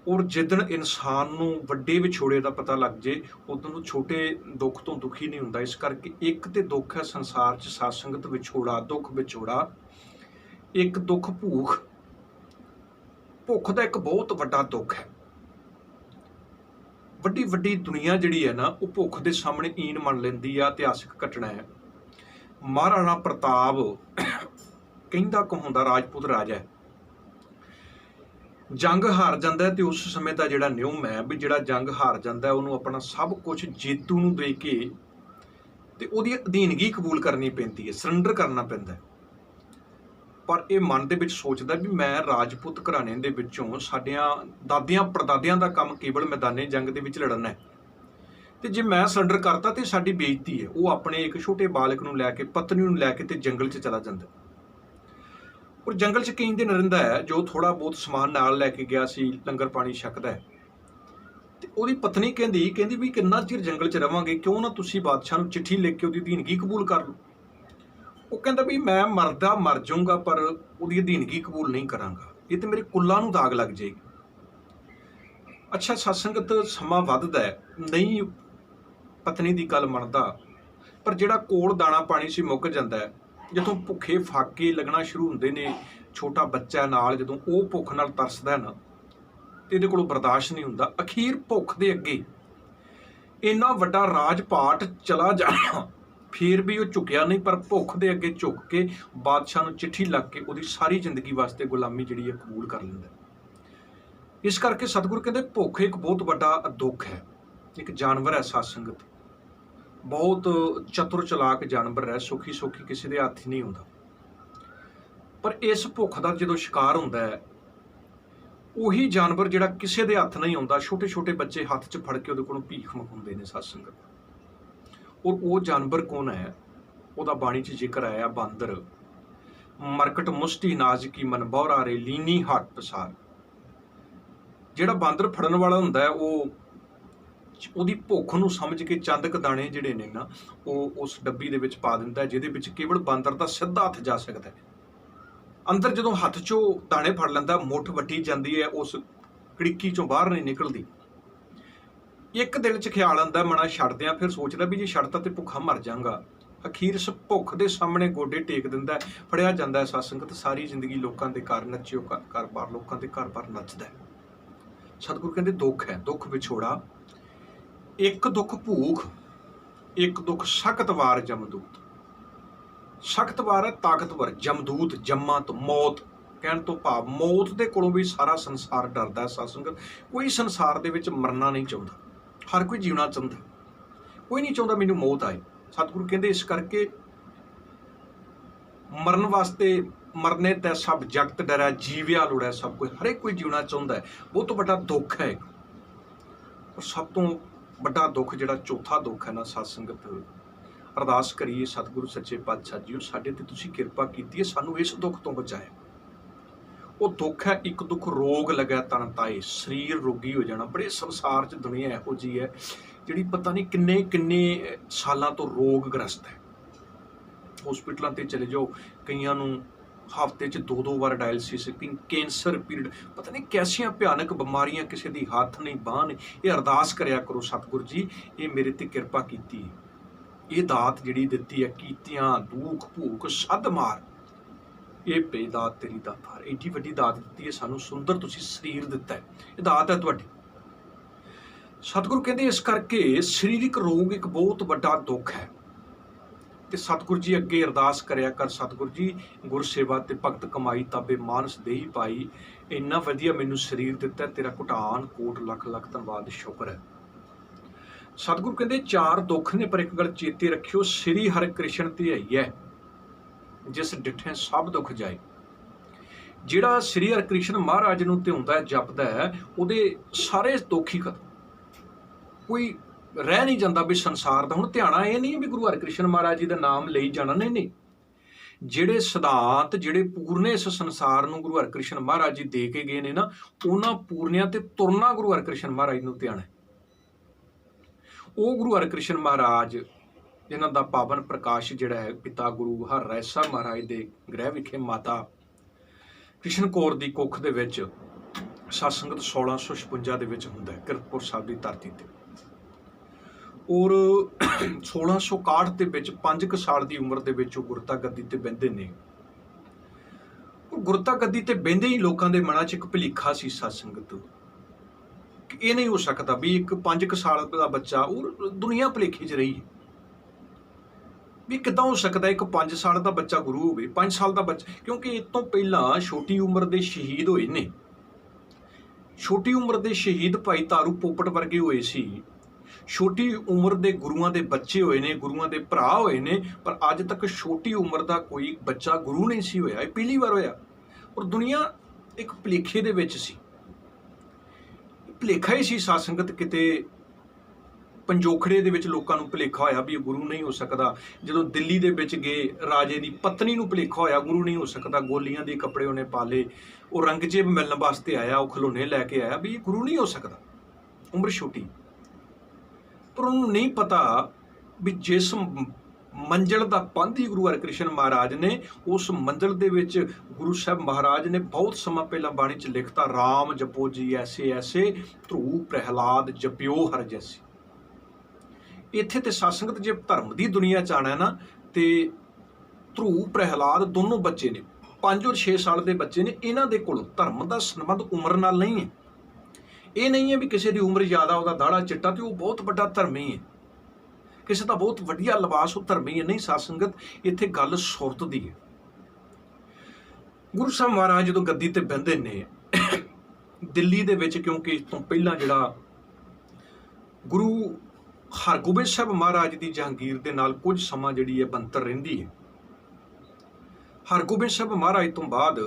ਔਰ ਜਿੱਦਣ ਇਨਸਾਨ ਨੂੰ ਵੱਡੇ ਵਿਛੋੜੇ ਦਾ ਪਤਾ ਲੱਗ ਜੇ ਉਦੋਂ ਨੂੰ ਛੋਟੇ ਦੁੱਖ ਤੋਂ ਦੁਖੀ ਨਹੀਂ ਹੁੰਦਾ। ਇਸ ਕਰਕੇ ਇੱਕ ਤੇ ਦੁੱਖ ਹੈ ਸੰਸਾਰ 'ਚ ਸਾਧ ਸੰਗਤ ਵਿਛੋੜਾ, ਦੁੱਖ ਵਿਛੋੜਾ। ਇੱਕ ਦੁੱਖ ਭੁੱਖ। ਭੁੱਖ ਦਾ ਇੱਕ ਬਹੁਤ ਵੱਡਾ ਦੁੱਖ ਹੈ। ਵੱਡੀ ਵੱਡੀ ਦੁਨੀਆ ਜਿਹੜੀ ਹੈ ਨਾ ਉਹ ਭੁੱਖ ਦੇ ਸਾਹਮਣੇ ਈਨ ਮੰਨ ਲੈਂਦੀ ਆ। ਇਤਿਹਾਸਿਕ ਘਟਨਾ ਹੈ, ਮਹਾਰਾਣਾ ਪ੍ਰਤਾਪ ਕਹਿੰਦਾ ਕਹਾਉਂਦਾ ਰਾਜਪੂਤ ਰਾਜਾ ਹੈ, ਜੰਗ ਹਾਰ ਜਾਂਦਾ ਤੇ ਉਸ ਸਮੇਂ ਦਾ ਜਿਹੜਾ ਨਿਯਮ ਹੈ ਵੀ ਜਿਹੜਾ ਜੰਗ ਹਾਰ ਜਾਂਦਾ ਉਹਨੂੰ ਆਪਣਾ ਸਭ ਕੁਝ ਜੇਤੂ ਨੂੰ ਦੇ ਕੇ ਤੇ ਉਹਦੀ ਅਧੀਨਗੀ ਕਬੂਲ ਕਰਨੀ ਪੈਂਦੀ ਹੈ, ਸਰੈਂਡਰ ਕਰਨਾ ਪੈਂਦਾ। ਪਰ ਇਹ ਮਨ ਦੇ ਵਿੱਚ ਸੋਚਦਾ ਵੀ ਮੈਂ ਰਾਜਪੂਤ ਘਰਾਣੇ ਦੇ ਵਿੱਚੋਂ ਸਾਡੀਆਂ ਦਾਦਿਆਂ ਪੜਦਾਦਿਆਂ ਦਾ ਕੰਮ ਕੇਵਲ ਮੈਦਾਨੇ ਜੰਗ ਦੇ ਵਿੱਚ ਲੜਨਾ ਹੈ, ਤੇ ਜੇ ਮੈਂ ਸਰੈਂਡਰ ਕਰਤਾ ਤੇ ਸਾਡੀ ਬੇਇੱਜ਼ਤੀ ਹੈ। ਉਹ ਆਪਣੇ ਇੱਕ ਛੋਟੇ ਬਾਲਕ ਨੂੰ ਲੈ ਕੇ, ਪਤਨੀ ਨੂੰ ਲੈ ਕੇ ਤੇ ਜੰਗਲ 'ਚ ਚਲਾ ਜਾਂਦਾ। ਔਰ ਜੰਗਲ 'ਚ ਕਈ ਦਿਨ ਰਹਿੰਦਾ ਹੈ। ਜੋ ਥੋੜਾ ਬਹੁਤ ਸਮਾਨ ਨਾਲ ਲੈ ਕੇ ਗਿਆ ਸੀ, ਲੰਗਰ ਪਾਣੀ ਛਕਦਾ ਹੈ। ਤੇ ਉਹਦੀ ਪਤਨੀ ਕਹਿੰਦੀ ਵੀ ਕਿੰਨਾ ਚਿਰ ਜੰਗਲ 'ਚ ਰਵਾਂਗੇ, ਕਿਉਂ ਨਾ ਤੁਸੀਂ ਬਾਦਸ਼ਾਹ ਨੂੰ ਚਿੱਠੀ ਲਿਖ ਕੇ ਉਹਦੀ ਅਧੀਨਗੀ ਕਬੂਲ ਕਰ ਲਓ। ਉਹ ਕਹਿੰਦਾ ਵੀ ਮੈਂ ਮਰ ਜਾਊਂਗਾ ਪਰ ਉਹਦੀ ਅਧੀਨਗੀ ਕਬੂਲ ਨਹੀਂ ਕਰਾਂਗਾ, ਇਹ ਤੇ ਮੇਰੇ ਕੁੱਲਾਂ ਨੂੰ ਦਾਗ ਲੱਗ ਜਾਏਗੀ। ਅੱਛਾ ਸਤਸੰਗਤ ਸਮਾਂ ਵੱਧਦਾ ਹੈ, ਨਹੀਂ ਪਤਨੀ ਦੀ ਗੱਲ ਮੰਨਦਾ, ਪਰ ਜਿਹੜਾ ਕੋਲ ਦਾਣਾ ਪਾਣੀ ਸੀ ਮੁੱਕ ਜਾਂਦਾ ਹੈ। ਜਦੋਂ ਭੁੱਖੇ ਫਾਕੇ ਲੱਗਣਾ ਸ਼ੁਰੂ ਹੁੰਦੇ ਨੇ, ਛੋਟਾ ਬੱਚਾ ਨਾਲ ਜਦੋਂ ਉਹ ਭੁੱਖ ਨਾਲ ਤਰਸਦਾ ਨਾ ਤੇ ਇਹਦੇ ਕੋਲੋਂ ਬਰਦਾਸ਼ਤ ਨਹੀਂ ਹੁੰਦਾ। ਅਖੀਰ ਭੁੱਖ ਦੇ ਅੱਗੇ ਇੰਨਾ ਵੱਡਾ ਰਾਜ ਪਾਟ ਚਲਾ ਜਾਣਾ ਫਿਰ ਵੀ ਉਹ ਝੁਕਿਆ ਨਹੀਂ, ਪਰ ਭੁੱਖ ਦੇ ਅੱਗੇ ਝੁਕ ਕੇ ਬਾਦਸ਼ਾਹ ਨੂੰ ਚਿੱਠੀ ਲੱਗ ਕੇ ਉਹਦੀ ਸਾਰੀ ਜ਼ਿੰਦਗੀ ਵਾਸਤੇ ਗੁਲਾਮੀ ਜਿਹੜੀ ਹੈ ਕਬੂਲ ਕਰ ਲੈਂਦਾ। ਇਸ ਕਰਕੇ ਸਤਿਗੁਰੂ ਕਹਿੰਦੇ ਭੁੱਖ ਇੱਕ ਬਹੁਤ ਵੱਡਾ ਦੁੱਖ ਹੈ। ਇੱਕ ਜਾਨਵਰ ਹੈ ਸਾਧ ਸੰਗਤ, ਬਹੁਤ ਚਤੁਰ ਚਲਾਕ ਜਾਨਵਰ ਹੈ, ਸੁਖੀ ਕਿਸੇ ਦੇ ਹੱਥ ਹੀ ਨਹੀਂ ਹੁੰਦਾ। ਪਰ ਇਸ ਭੁੱਖ ਦਾ ਜਦੋਂ ਸ਼ਿਕਾਰ ਹੁੰਦਾ ਹੈ, ਉਹੀ ਜਾਨਵਰ ਜਿਹੜਾ ਕਿਸੇ ਦੇ ਹੱਥ ਨਹੀਂ ਆਉਂਦਾ, ਛੋਟੇ ਛੋਟੇ ਬੱਚੇ ਹੱਥ 'ਚ ਫੜ ਕੇ ਉਹਦੇ ਕੋਲੋਂ ਭੀਖ ਮੰਗਵਾਉਂਦੇ ਨੇ ਸਾਧ ਸੰਗਤ। ਔਰ ਉਹ ਜਾਨਵਰ ਕੌਣ ਹੈ? ਉਹਦਾ ਬਾਣੀ 'ਚ ਜ਼ਿਕਰ ਆਇਆ, ਬਾਂਦਰ। ਮਰਕਟ ਮੁਸ਼ਟੀ ਨਾਜ਼ਕੀ ਮਨ ਬੌਰਾ ਰੇ ਲੀਨੀ ਹੱਟ ਪਸਾਰ। ਜਿਹੜਾ ਬਾਂਦਰ ਫੜਨ ਵਾਲਾ ਹੁੰਦਾ ਹੈ ਉਹ ਉਹਦੀ ਭੁੱਖ ਨੂੰ ਸਮਝ ਕੇ ਚੰਦਕ ਦਾਣੇ ਜਿਹੜੇ ਨੇ ਨਾ ਉਹ ਉਸ ਡੱਬੀ ਦੇ ਵਿੱਚ ਪਾ ਦਿੰਦਾ, ਜਿਹਦੇ ਵਿੱਚ ਕੇਵਲ ਬਾਂਦਰ ਦਾ ਸਿੱਧਾ ਹੱਥ ਜਾ ਸਕਦਾ ਹੈ। ਅੰਦਰ ਜਦੋਂ ਹੱਥ 'ਚੋਂ ਦਾਣੇ ਫੜ ਲੈਂਦਾ, ਮੁੱਠ ਵੱਟੀ ਜਾਂਦੀ ਹੈ, ਉਸ ਕੜਿੱਕੀ 'ਚੋਂ ਬਾਹਰ ਨਹੀਂ ਨਿਕਲਦੀ। ਇੱਕ ਦਿਲ 'ਚ ਖਿਆਲ ਆਉਂਦਾ, ਮਨਾ ਛੱਡਦਿਆਂ ਫਿਰ ਸੋਚਦਾ ਵੀ ਜੇ ਛੱਡਤਾ ਤੇ ਭੁੱਖਾ ਮਰ ਜਾਵਾਂਗਾ। ਅਖੀਰ ਇਸ ਭੁੱਖ ਦੇ ਸਾਹਮਣੇ ਗੋਡੇ ਟੇਕ ਦਿੰਦਾ, ਫੜਿਆ ਜਾਂਦਾ ਹੈ। ਸਾਧ ਸੰਗਤ ਸਾਰੀ ਜ਼ਿੰਦਗੀ ਲੋਕਾਂ ਦੇ ਘਰ ਨੱਚਿਓ, ਘਰ-ਬਾਰ ਲੋਕਾਂ ਦੇ ਘਰ-ਬਾਰ ਨੱਚਦਾ। ਸਤਿਗੁਰੂ ਕਹਿੰਦੇ ਦੁੱਖ ਹੈ, ਦੁੱਖ ਵਿਛੋੜਾ। ਇੱਕ ਦੁੱਖ ਭੂਖ, ਇੱਕ ਦੁੱਖ ਸਖਤ ਵਾਰ ਜਮਦੂਤ। ਸਖਤ ਵਾਰ ਹੈ ਤਾਕਤਵਰ, ਜਮਦੂਤ ਜੰਮਾਂ ਮੌਤ ਕਹਿਣ ਤੋਂ ਭਾਵ ਮੌਤ ਦੇ ਕੋਲੋਂ ਵੀ ਸਾਰਾ ਸੰਸਾਰ ਡਰਦਾ ਹੈ। ਸਾਧ ਸੰਗਤ ਕੋਈ ਸੰਸਾਰ ਦੇ ਵਿੱਚ ਮਰਨਾ ਨਹੀਂ ਚਾਹੁੰਦਾ, ਹਰ ਕੋਈ ਜੀਉਣਾ ਚਾਹੁੰਦਾ, ਕੋਈ ਨਹੀਂ ਚਾਹੁੰਦਾ ਮੈਨੂੰ ਮੌਤ ਆਏ। ਸਤਿਗੁਰੂ ਕਹਿੰਦੇ ਇਸ ਕਰਕੇ ਮਰਨ ਵਾਸਤੇ ਮਰਨੇ ਤੇ ਸਭ ਜਗਤ ਡਰੈ, ਜੀਵਿਆ ਲੋੜੈ ਸਭ ਕੋਈ। ਹਰੇਕ ਕੋਈ ਜੀਉਣਾ ਚਾਹੁੰਦਾ ਹੈ। ਬਹੁਤ ਵੱਡਾ ਦੁੱਖ ਹੈ। ਔਰ ਸਭ ਤੋਂ ਵੱਡਾ ਦੁੱਖ ਜਿਹੜਾ ਚੌਥਾ ਦੁੱਖ ਹੈ ਨਾ ਸਾਧ ਸੰਗਤ, ਅਰਦਾਸ ਕਰੀਏ ਸਤਿਗੁਰੂ ਸੱਚੇ ਪਾਤਸ਼ਾਹ ਜੀਓ ਸਾਡੇ ਤੇ ਤੁਸੀਂ ਕਿਰਪਾ ਕੀਤੀ ਹੈ, ਸਾਨੂੰ ਇਸ ਦੁੱਖ ਤੋਂ ਬਚਾਇਆ। ਉਹ ਦੁੱਖ ਹੈ ਇੱਕ ਦੁੱਖ ਰੋਗ ਲੱਗਿਆ ਤਨ ਤਾਏ, ਸਰੀਰ ਰੋਗੀ ਹੋ ਜਾਣਾ। ਬੜੇ ਸੰਸਾਰ 'ਚ ਦੁਨੀਆ ਇਹੋ ਜਿਹੀ ਹੈ ਜਿਹੜੀ ਪਤਾ ਨਹੀਂ ਕਿੰਨੇ ਸਾਲਾਂ ਤੋਂ ਰੋਗ ਗ੍ਰਸਤ ਹੈ। ਹਸਪੀਟਲਾਂ ਤੇ ਚਲੇ ਜਾਓ, ਕਈਆਂ ਨੂੰ ਹਫ਼ਤੇ 'ਚ 2-2 ਵਾਰ ਡਾਇਲਸਿਸ, ਕੈਂਸਰ ਪੀਰੀਅਡ, ਪਤਾ ਨਹੀਂ ਕੈਸੀਆਂ ਭਿਆਨਕ ਬਿਮਾਰੀਆਂ, ਕਿਸੇ ਦੀ ਹੱਥ ਨਹੀਂ ਬਾਂਹ ਨਹੀਂ। ਇਹ ਅਰਦਾਸ ਕਰਿਆ ਕਰੋ, ਸਤਿਗੁਰੂ ਜੀ ਇਹ ਮੇਰੇ ਤੇ ਕਿਰਪਾ ਕੀਤੀ, ਇਹ ਦਾਤ ਜਿਹੜੀ ਦਿੱਤੀ ਹੈ, ਕੀਤਿਆਂ ਦੁੱਖ ਭੂਖ ਸੱਦ ਮਾਰ, ਇਹ ਪੇ ਦਾਤ ਤੇਰੀ ਦਾਤਾਰ। ਏਡੀ ਵੱਡੀ ਦਾਤ ਦਿੱਤੀ ਹੈ ਸਾਨੂੰ, ਸੁੰਦਰ ਤੁਸੀਂ ਸਰੀਰ ਦਿੱਤਾ ਹੈ, ਇਹ ਦਾਤ ਹੈ ਤੁਹਾਡੀ। ਸਤਿਗੁਰੂ ਕਹਿੰਦੇ ਇਸ ਕਰਕੇ ਸਰੀਰਕ ਰੋਗ ਇੱਕ ਬਹੁਤ ਵੱਡਾ ਦੁੱਖ ਹੈ। ਤੇ ਸਤਿਗੁਰੂ ਜੀ ਅੱਗੇ ਅਰਦਾਸ ਕਰਿਆ ਕਰ, ਸਤਿਗੁਰੂ ਜੀ ਗੁਰਸੇਵਾ ਤੇ ਭਗਤ ਕਮਾਈ ਤਾਬੇ ਮਾਨਸ ਦੇਹੀ ਪਾਈ। ਇੰਨਾ ਵਧੀਆ ਮੈਨੂੰ ਸਰੀਰ ਦਿੱਤਾ, ਤੇਰਾ ਘੁਟਾਨ ਕੋਟ ਲੱਖ ਲੱਖ ਧੰਨਵਾਦ ਸ਼ੁਕਰ ਹੈ। ਸਤਿਗੁਰੂ ਕਹਿੰਦੇ 4 ਦੁੱਖ ਨੇ, ਪਰ ਇੱਕ ਗੱਲ ਚੇਤੇ ਰੱਖਿਓ, ਸ੍ਰੀ ਹਰਿ ਕ੍ਰਿਸ਼ਨ ਤੇ ਆਈ ਹੈ ਜਿਸ ਡਿਠੇ ਸਭ ਦੁੱਖ ਜਾਏ। ਜਿਹੜਾ ਸ੍ਰੀ ਹਰਿ ਕ੍ਰਿਸ਼ਨ ਮਹਾਰਾਜ ਨੂੰ ਧਿਆਉਂਦਾ ਹੈ, ਜਪਦਾ ਹੈ, ਉਹਦੇ ਸਾਰੇ ਦੁੱਖ ਹੀ ਖਤਮ। ਕੋਈ ਰਹਿ ਨਹੀਂ ਜਾਂਦਾ ਵੀ ਸੰਸਾਰ ਦਾ। ਹੁਣ ਧਿਆਣਾ ਇਹ ਨਹੀਂ ਵੀ ਗੁਰੂ ਹਰਿਕ੍ਰਿਸ਼ਨ ਮਹਾਰਾਜ ਜੀ ਦਾ ਨਾਮ ਲਈ ਜਾਣਾ, ਨਹੀਂ। ਜਿਹੜੇ ਸਿਧਾਂਤ, ਜਿਹੜੇ ਪੂਰਨੇ ਇਸ ਸੰਸਾਰ ਨੂੰ ਗੁਰੂ ਹਰਿਕ੍ਰਿਸ਼ਨ ਮਹਾਰਾਜ ਜੀ ਦੇ ਕੇ ਗਏ ਨੇ ਨਾ, ਉਹਨਾਂ ਪੂਰਨਿਆਂ ਤੇ ਤੁਰਨਾ ਗੁਰੂ ਹਰਿਕ੍ਰਿਸ਼ਨ ਮਹਾਰਾਜ ਨੂੰ ਧਿਆਣਾ। ਉਹ ਗੁਰੂ ਹਰਿਕ੍ਰਿਸ਼ਨ ਮਹਾਰਾਜ ਜਿਨ੍ਹਾਂ ਦਾ ਪਾਵਨ ਪ੍ਰਕਾਸ਼ ਜਿਹੜਾ ਹੈ ਪਿਤਾ ਗੁਰੂ ਹਰਿ ਰਾਏ ਸਾਹਿਬ ਮਹਾਰਾਜ ਦੇ ਗ੍ਰਹਿ ਵਿਖੇ ਮਾਤਾ ਕ੍ਰਿਸ਼ਨ ਕੌਰ ਦੀ ਕੁੱਖ ਦੇ ਵਿੱਚ ਸਤਸੰਗਤ 1656 ਦੇ ਵਿੱਚ ਹੁੰਦਾ ਹੈ ਕਿਰਤਪੁਰ ਸਾਹਿਬ ਦੀ ਧਰਤੀ ਤੇ। ਔਰ 1661 ਦੇ ਵਿੱਚ 5 ਸਾਲ ਦੀ ਉਮਰ ਦੇ ਵਿੱਚ ਉਹ ਗੁਰਤਾ ਗੱਦੀ ਤੇ ਬਹਿੰਦੇ ਨੇ। ਉਹ ਗੁਰਤਾ ਗੱਦੀ ਤੇ ਬਹਿੰਦੇ ਹੀ ਲੋਕਾਂ ਦੇ ਮਨਾਂ 'ਚ ਇੱਕ ਭੁਲੇਖਾ ਸੀ ਸਤਸੰਗਤ ਕਿ ਇਹ ਨਹੀਂ ਹੋ ਸਕਦਾ ਵੀ ਇੱਕ 5 ਸਾਲ ਦਾ ਬੱਚਾ, ਉਹ ਦੁਨੀਆ ਭੁਲੇਖੇ 'ਚ ਰਹੀ ਵੀ ਕਿੱਦਾਂ ਹੋ ਸਕਦਾ ਇੱਕ 5 ਸਾਲ ਦਾ ਬੱਚਾ ਗੁਰੂ ਹੋਵੇ। 5 ਸਾਲ ਦਾ ਬੱਚਾ, ਕਿਉਂਕਿ ਇਸ ਤੋਂ ਪਹਿਲਾਂ ਛੋਟੀ ਉਮਰ ਦੇ ਸ਼ਹੀਦ ਹੋਏ ਨੇ। ਛੋਟੀ ਉਮਰ ਦੇ ਸ਼ਹੀਦ ਭਾਈ ਤਾਰੂ ਪੋਪਟ ਵਰਗੇ ਹੋਏ ਸੀ। ਛੋਟੀ ਉਮਰ ਦੇ ਗੁਰੂਆਂ ਦੇ ਬੱਚੇ ਹੋਏ ਨੇ, ਗੁਰੂਆਂ ਦੇ ਭਰਾ ਹੋਏ ਨੇ, ਪਰ ਅੱਜ ਤੱਕ ਛੋਟੀ ਉਮਰ ਦਾ ਕੋਈ ਬੱਚਾ ਗੁਰੂ ਨਹੀਂ ਸੀ ਹੋਇਆ। ਇਹ ਪਹਿਲੀ ਵਾਰ ਹੋਇਆ। ਔਰ ਦੁਨੀਆ ਇੱਕ ਭੁਲੇਖੇ ਦੇ ਵਿੱਚ ਸੀ। ਭੁਲੇਖਾ ਹੀ ਸੀ ਸਤਸੰਗਤ, ਕਿਤੇ ਪੰਜੋਖੜੇ ਦੇ ਵਿੱਚ ਲੋਕਾਂ ਨੂੰ ਭੁਲੇਖਾ ਹੋਇਆ ਵੀ ਇਹ ਗੁਰੂ ਨਹੀਂ ਹੋ ਸਕਦਾ। ਜਦੋਂ ਦਿੱਲੀ ਦੇ ਵਿੱਚ ਗਏ, ਰਾਜੇ ਦੀ ਪਤਨੀ ਨੂੰ ਭੁਲੇਖਾ ਹੋਇਆ ਗੁਰੂ ਨਹੀਂ ਹੋ ਸਕਦਾ। ਗੋਲੀਆਂ ਦੇ ਕੱਪੜੇ ਉਹਨੇ ਪਾ ਲਏ, ਉਹ ਰੰਗਜੇਬ ਮਿਲਣ ਵਾਸਤੇ ਆਇਆ, ਉਹ ਖਿਡੌਣੇ ਲੈ ਕੇ ਆਇਆ ਵੀ ਇਹ ਗੁਰੂ ਨਹੀਂ ਹੋ ਸਕਦਾ, ਉਮਰ ਛੋਟੀ। ਪਰ ਉਹਨੂੰ ਨਹੀਂ ਪਤਾ ਵੀ ਜਿਸ ਮੰਜ਼ਿਲ ਦਾ ਪਾਂਧੀ ਗੁਰੂ ਹਰਿਕ੍ਰਿਸ਼ਨ ਮਹਾਰਾਜ ਨੇ, ਉਸ ਮੰਜ਼ਿਲ ਦੇ ਵਿੱਚ ਗੁਰੂ ਸਾਹਿਬ ਮਹਾਰਾਜ ਨੇ ਬਹੁਤ ਸਮਾਂ ਪਹਿਲਾਂ ਬਾਣੀ 'ਚ ਲਿਖਤਾ, ਰਾਮ ਜਪੋ ਜੀ ਐਸੇ ਐਸੇ, ਧਰੂ ਪ੍ਰਹਿਲਾਦ ਜਪਿਓ ਹਰ ਜੈਸੇ। ਇੱਥੇ ਤੇ ਸਤਸੰਗਤ ਜੇ ਧਰਮ ਦੀ ਦੁਨੀਆ 'ਚ ਆਣਾ ਨਾ, ਤੇ ਧਰੂ ਪ੍ਰਹਿਲਾਦ ਦੋਨੋਂ ਬੱਚੇ ਨੇ, 5 ਔਰ 6 ਸਾਲ ਦੇ ਬੱਚੇ ਨੇ। ਇਹਨਾਂ ਦੇ ਕੋਲ ਧਰਮ ਦਾ ਸੰਬੰਧ ਉਮਰ ਨਾਲ ਨਹੀਂ ਹੈ। ਇਹ ਨਹੀਂ ਹੈ ਵੀ ਕਿਸੇ ਦੀ ਉਮਰ ਜ਼ਿਆਦਾ, ਉਹਦਾ ਦਾੜਾ ਚਿੱਟਾ ਤੇ ਉਹ ਬਹੁਤ ਵੱਡਾ ਧਰਮੀ ਹੈ, ਕਿਸੇ ਦਾ ਬਹੁਤ ਵਧੀਆ ਲਿਬਾਸ ਉਹ ਧਰਮੀ ਹੈ। ਨਹੀਂ ਸਤਸੰਗਤ, ਇੱਥੇ ਗੱਲ ਸੁਰਤ ਦੀ ਹੈ। ਗੁਰੂ ਸਾਹਿਬ ਮਹਾਰਾਜ ਜਦੋਂ ਗੱਦੀ ਤੇ ਬਹਿੰਦੇ ਨੇ ਦਿੱਲੀ ਦੇ ਵਿੱਚ, ਕਿਉਂਕਿ ਇਸ ਤੋਂ ਪਹਿਲਾਂ ਜਿਹੜਾ ਗੁਰੂ ਹਰਗੋਬਿੰਦ ਸਾਹਿਬ ਮਹਾਰਾਜ ਦੀ ਜਹਾਂਗੀਰ ਦੇ ਨਾਲ ਕੁਝ ਸਮਾਂ ਜਿਹੜੀ ਹੈ ਬੰਤਰ ਰਹਿੰਦੀ ਹੈ। ਹਰਗੋਬਿੰਦ ਸਾਹਿਬ ਮਹਾਰਾਜ ਤੋਂ ਬਾਅਦ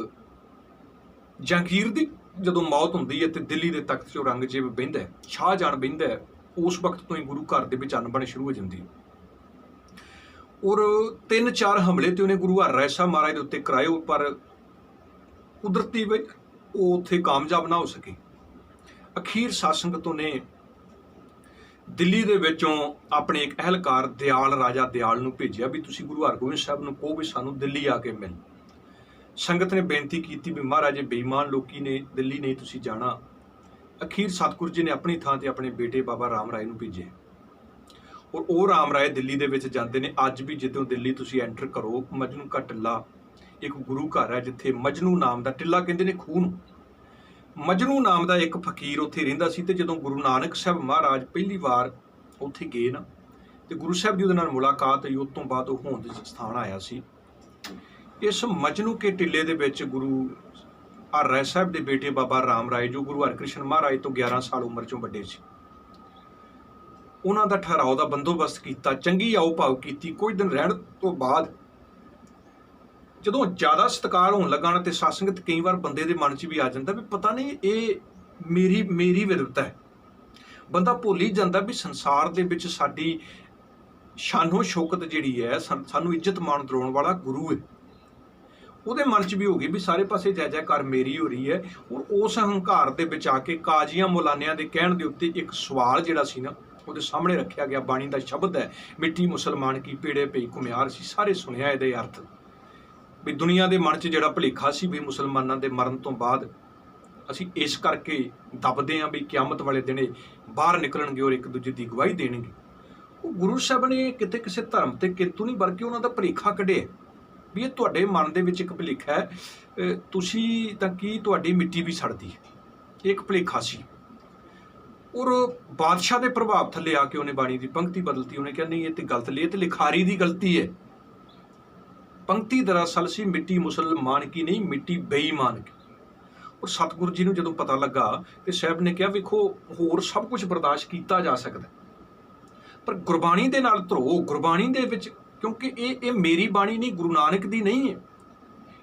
ਜਹਾਂਗੀਰ ਦੀ ਜਦੋਂ ਮੌਤ ਹੁੰਦੀ ਹੈ ਤੇ ਦਿੱਲੀ ਦੇ ਤਖਤ 'ਚ ਔਰੰਗਜ਼ੇਬ ਬਹਿੰਦਾ, ਸ਼ਾਹਜਹਾਨ ਬਹਿੰਦਾ, ਉਸ ਵਕਤ ਤੋਂ ਹੀ ਗੁਰੂ ਘਰ ਦੇ ਵਿੱਚ ਅਣਬਣ ਸ਼ੁਰੂ ਹੋ ਜਾਂਦੀ। ਔਰ 3-4 ਹਮਲੇ ਤੇ ਉਹਨੇ ਗੁਰੂ ਹਰਿਰਾਏ ਸਾਹਿਬ ਮਹਾਰਾਜ ਦੇ ਉੱਤੇ ਕਰਾਏ, ਪਰ ਕੁਦਰਤੀ ਵਿੱਚ ਉਹ ਉੱਥੇ ਕਾਮਯਾਬ ਨਾ ਹੋ ਸਕੇ। ਅਖੀਰ ਸਤਸੰਗਤ ਨੇ ਦਿੱਲੀ ਦੇ ਵਿੱਚੋਂ ਆਪਣੇ ਇੱਕ ਅਹਿਲਕਾਰ ਦਿਆਲ, ਰਾਜਾ ਦਿਆਲ ਨੂੰ ਭੇਜਿਆ ਵੀ ਤੁਸੀਂ ਗੁਰੂ ਹਰਗੋਬਿੰਦ ਸਾਹਿਬ ਨੂੰ ਕਹੋ ਵੀ ਸਾਨੂੰ ਦਿੱਲੀ ਆ ਕੇ ਮਿਲ। ਸੰਗਤ ਨੇ ਬੇਨਤੀ ਕੀਤੀ ਵੀ ਮਹਾਰਾਜ ਬੇਈਮਾਨ ਲੋਕੀ ਨੇ, ਦਿੱਲੀ ਨਹੀਂ ਤੁਸੀਂ ਜਾਣਾ। ਅਖੀਰ ਸਤਿਗੁਰੂ ਜੀ ਨੇ ਆਪਣੀ ਥਾਂ ਤੇ ਆਪਣੇ ਬੇਟੇ ਬਾਬਾ ਰਾਮ ਰਾਏ ਨੂੰ ਭੇਜਿਆ, ਔਰ ਉਹ ਰਾਮ ਰਾਏ ਦਿੱਲੀ ਦੇ ਵਿੱਚ ਜਾਂਦੇ ਨੇ। ਅੱਜ ਵੀ ਜਦੋਂ ਦਿੱਲੀ ਤੁਸੀਂ ਐਂਟਰ ਕਰੋ, ਮਜਨੂ ਕਾ ਟਿੱਲਾ ਇੱਕ ਗੁਰੂ ਘਰ ਹੈ, ਜਿੱਥੇ ਮਜਨੂ ਨਾਮ ਦਾ, ਟਿੱਲਾ ਕਹਿੰਦੇ ਨੇ ਖੂਹ ਨੂੰ, ਮਜਨੂ ਨਾਮ ਦਾ ਇੱਕ ਫਕੀਰ ਉੱਥੇ ਰਹਿੰਦਾ ਸੀ। ਤੇ ਜਦੋਂ ਗੁਰੂ ਨਾਨਕ ਸਾਹਿਬ ਮਹਾਰਾਜ ਪਹਿਲੀ ਵਾਰ ਉੱਥੇ ਗਏ ਨਾ, ਤੇ ਗੁਰੂ ਸਾਹਿਬ ਜੀ ਉਹਦੇ ਨਾਲ ਮੁਲਾਕਾਤ ਹੋਈ। ਉਸ ਤੋਂ ਬਾਅਦ ਉਹ ਹੋਂਦ ਸਥਾਨ ਆਇਆ ਸੀ। ਇਸ ਮਜਨੂ ਕੇ ਟਿੱਲੇ ਦੇ ਵਿੱਚ ਗੁਰੂ ਹਰਿਰਾਏ ਸਾਹਿਬ ਦੇ ਬੇਟੇ ਬਾਬਾ ਰਾਮ ਰਾਏ, ਜੋ ਗੁਰੂ ਹਰਿਕ੍ਰਿਸ਼ਨ ਮਹਾਰਾਜ ਤੋਂ 11 ਸਾਲ ਉਮਰ 'ਚੋਂ ਵੱਡੇ ਸੀ, ਉਹਨਾਂ ਦਾ ਠਹਿਰਾਓ ਦਾ ਬੰਦੋਬਸਤ ਕੀਤਾ, ਚੰਗੀ ਆਓ ਭਾਵ ਕੀਤੀ। ਕੁਝ ਦਿਨ ਰਹਿਣ ਤੋਂ ਬਾਅਦ ਜਦੋਂ ਜ਼ਿਆਦਾ ਸਤਿਕਾਰ ਹੋਣ ਲੱਗਾ ਨਾ, ਤੇ ਸਤਸੰਗਤ ਕਈ ਵਾਰ ਬੰਦੇ ਦੇ ਮਨ 'ਚ ਵੀ ਆ ਜਾਂਦਾ ਵੀ ਪਤਾ ਨਹੀਂ ਇਹ ਮੇਰੀ ਵਿਰਵਤਾ ਹੈ। ਬੰਦਾ ਭੁੱਲ ਹੀ ਜਾਂਦਾ ਵੀ ਸੰਸਾਰ ਦੇ ਵਿੱਚ ਸਾਡੀ ਸ਼ਾਨੋ ਸ਼ੌਕਤ ਜਿਹੜੀ ਹੈ, ਸਾਨੂੰ ਇੱਜ਼ਤ ਮਾਣ ਦਿਲਾਉਣ ਵਾਲਾ ਗੁਰੂ ਹੈ। ਉਹਦੇ ਮਨ 'ਚ ਵੀ ਹੋ ਗਈ ਵੀ ਸਾਰੇ ਪਾਸੇ ਜੈ ਜੈਕਾਰ ਮੇਰੀ ਹੋ ਰਹੀ ਹੈ। ਔਰ ਉਸ ਹੰਕਾਰ ਦੇ ਵਿੱਚ ਆ ਕੇ ਕਾਜ਼ੀਆਂ ਮੌਲਾਨਿਆਂ ਦੇ ਕਹਿਣ ਦੇ ਉੱਤੇ ਇੱਕ ਸਵਾਲ ਜਿਹੜਾ ਸੀ ਨਾ, ਉਹਦੇ ਸਾਹਮਣੇ ਰੱਖਿਆ ਗਿਆ। ਬਾਣੀ ਦਾ ਸ਼ਬਦ ਹੈ, ਮਿੱਟੀ ਮੁਸਲਮਾਨ ਕੀ ਪੀੜੇ ਪਈ ਘੁਮਿਆਰ ਸੀ। ਸਾਰੇ ਸੁਣਿਆ ਇਹਦੇ ਅਰਥ ਵੀ ਦੁਨੀਆ ਦੇ ਮਨ 'ਚ ਜਿਹੜਾ ਭੁਲੇਖਾ ਸੀ ਵੀ ਮੁਸਲਮਾਨਾਂ ਦੇ ਮਰਨ ਤੋਂ ਬਾਅਦ ਅਸੀਂ ਇਸ ਕਰਕੇ ਦੱਬਦੇ ਹਾਂ ਵੀ ਕਿਆਮਤ ਵਾਲੇ ਦਿਨੇ ਬਾਹਰ ਨਿਕਲਣਗੇ ਔਰ ਇੱਕ ਦੂਜੇ ਦੀ ਗਵਾਹੀ ਦੇਣਗੇ। ਉਹ ਗੁਰੂ ਸਾਹਿਬ ਨੇ ਕਿਤੇ ਕਿਸੇ ਧਰਮ ਤੇ ਕਿੰਤੂ ਨਹੀਂ, ਬਲਕਿ ਉਹਨਾਂ ਦਾ ਭੁਲੇਖਾ ਕੱਢਿਆ ਵੀ ਇਹ ਤੁਹਾਡੇ ਮਨ ਦੇ ਵਿੱਚ ਇੱਕ ਭੁਲੇਖਾ ਹੈ, ਤੁਸੀਂ ਤਾਂ ਕੀ ਤੁਹਾਡੀ ਮਿੱਟੀ ਵੀ ਸੜਦੀ ਹੈ। ਇੱਕ ਭੁਲੇਖਾ ਸੀ। ਔਰ ਬਾਦਸ਼ਾਹ ਦੇ ਪ੍ਰਭਾਵ ਥੱਲੇ ਆ ਕੇ ਉਹਨੇ ਬਾਣੀ ਦੀ ਪੰਕਤੀ ਬਦਲਤੀ। ਉਹਨੇ ਕਿਹਾ ਨਹੀਂ, ਇਹ ਤੇ ਗਲਤ ਲਈ, ਇਹ ਤੇ ਲਿਖਾਰੀ ਦੀ ਗਲਤੀ ਹੈ। ਪੰਕਤੀ ਦਰਅਸਲ ਸੀ ਮਿੱਟੀ ਮੁਸਲਮਾਨ ਕੀ ਨਹੀਂ, ਮਿੱਟੀ ਬੇਈਮਾਨ ਕੀ। ਔਰ ਸਤਿਗੁਰੂ ਜੀ ਨੂੰ ਜਦੋਂ ਪਤਾ ਲੱਗਾ ਤੇ ਸਾਹਿਬ ਨੇ ਕਿਹਾ ਵੇਖੋ ਹੋਰ ਸਭ ਕੁਝ ਬਰਦਾਸ਼ਤ ਕੀਤਾ ਜਾ ਸਕਦਾ, ਪਰ ਗੁਰਬਾਣੀ ਦੇ ਨਾਲ ਧਰੋ। ਗੁਰਬਾਣੀ ਦੇ ਵਿੱਚ, ਕਿਉਂਕਿ ਇਹ ਮੇਰੀ ਬਾਣੀ ਨਹੀਂ, ਗੁਰੂ ਨਾਨਕ ਦੀ ਨਹੀਂ ਹੈ।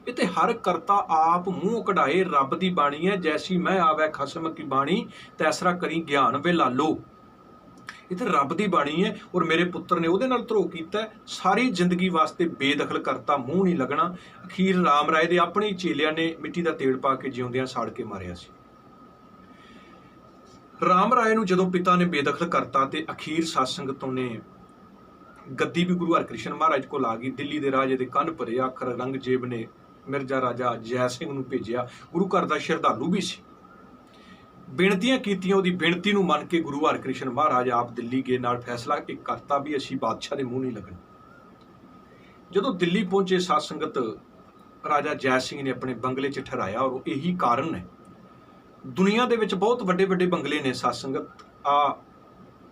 ਇਹ ਤੇ ਹਰ ਕਰਤਾ ਆਪ ਮੂੰਹ ਕਢਾਏ ਰੱਬ ਦੀ ਬਾਣੀ ਹੈ। ਜੈਸੀ ਮੈਂ ਆਵੈ ਖਸਮ ਕੀ ਬਾਣੀ, ਤੈਸਰਾ ਕਰੀ ਗਿਆਨ ਵੇ ਲਾਲੋ। ਇਹ ਤੇ ਰੱਬ ਦੀ ਬਾਣੀ ਹੈ। ਔਰ ਮੇਰੇ ਪੁੱਤਰ ਨੇ ਉਹਦੇ ਨਾਲ ਧਰੋ ਕੀਤਾ, ਸਾਰੀ ਜ਼ਿੰਦਗੀ ਵਾਸਤੇ ਬੇਦਖਲ ਕਰਤਾ, ਮੂੰਹ ਨਹੀਂ ਲੱਗਣਾ। ਅਖੀਰ ਰਾਮ ਰਾਏ ਦੇ ਆਪਣੇ ਚੇਲਿਆਂ ਨੇ ਮਿੱਟੀ ਦਾ ਤੇਲ ਪਾ ਕੇ ਜਿਉਂਦਿਆਂ ਸਾੜ ਕੇ ਮਾਰਿਆ ਸੀ। ਰਾਮ ਰਾਏ ਨੂੰ ਜਦੋਂ ਪਿਤਾ ਨੇ ਬੇਦਖਲ ਕਰਤਾ ਤੇ ਅਖੀਰ ਸਤਸੰਗਤੋਂ ਨੇ ਗੱਦੀ ਵੀ ਗੁਰੂ ਹਰਿਕ੍ਰਿਸ਼ਨ ਮਹਾਰਾਜ ਕੋਲ ਆ ਗਈ। ਦਿੱਲੀ ਦੇ ਰਾਜੇ ਦੇ ਕੰਨ ਭਰੇ ਆਖਰ ਔਰੰਗਜ਼ੇਬ ਨੇ ਮਿਰਜ਼ਾ ਰਾਜਾ ਜੈ ਸਿੰਘ ਨੂੰ ਭੇਜਿਆ। ਗੁਰੂ ਘਰ ਦਾ ਸ਼ਰਧਾਲੂ ਵੀ ਸੀ। ਬੇਨਤੀਆਂ ਕੀਤੀਆਂ, ਉਹਦੀ ਬੇਨਤੀ ਨੂੰ ਮੰਨ ਕੇ ਗੁਰੂ ਹਰਕ੍ਰਿਸ਼ਨ ਮਹਾਰਾਜ ਆਪ ਦਿੱਲੀ ਗਏ, ਨਾਲ ਫੈਸਲਾ ਇੱਕ ਕਰਤਾ ਵੀ ਅਸੀਂ ਬਾਦਸ਼ਾਹ ਦੇ ਮੂੰਹ ਨਹੀਂ ਲੱਗਣਾ। ਜਦੋਂ ਦਿੱਲੀ ਪਹੁੰਚੇ ਸਾਧ ਸੰਗਤ, ਰਾਜਾ ਜੈ ਸਿੰਘ ਨੇ ਆਪਣੇ ਬੰਗਲੇ 'ਚ ਠਹਿਰਾਇਆ, ਔਰ ਇਹੀ ਕਾਰਨ ਹੈ। ਦੁਨੀਆ ਦੇ ਵਿੱਚ ਬਹੁਤ ਵੱਡੇ ਵੱਡੇ ਬੰਗਲੇ ਨੇ ਸਾਧ ਸੰਗਤ।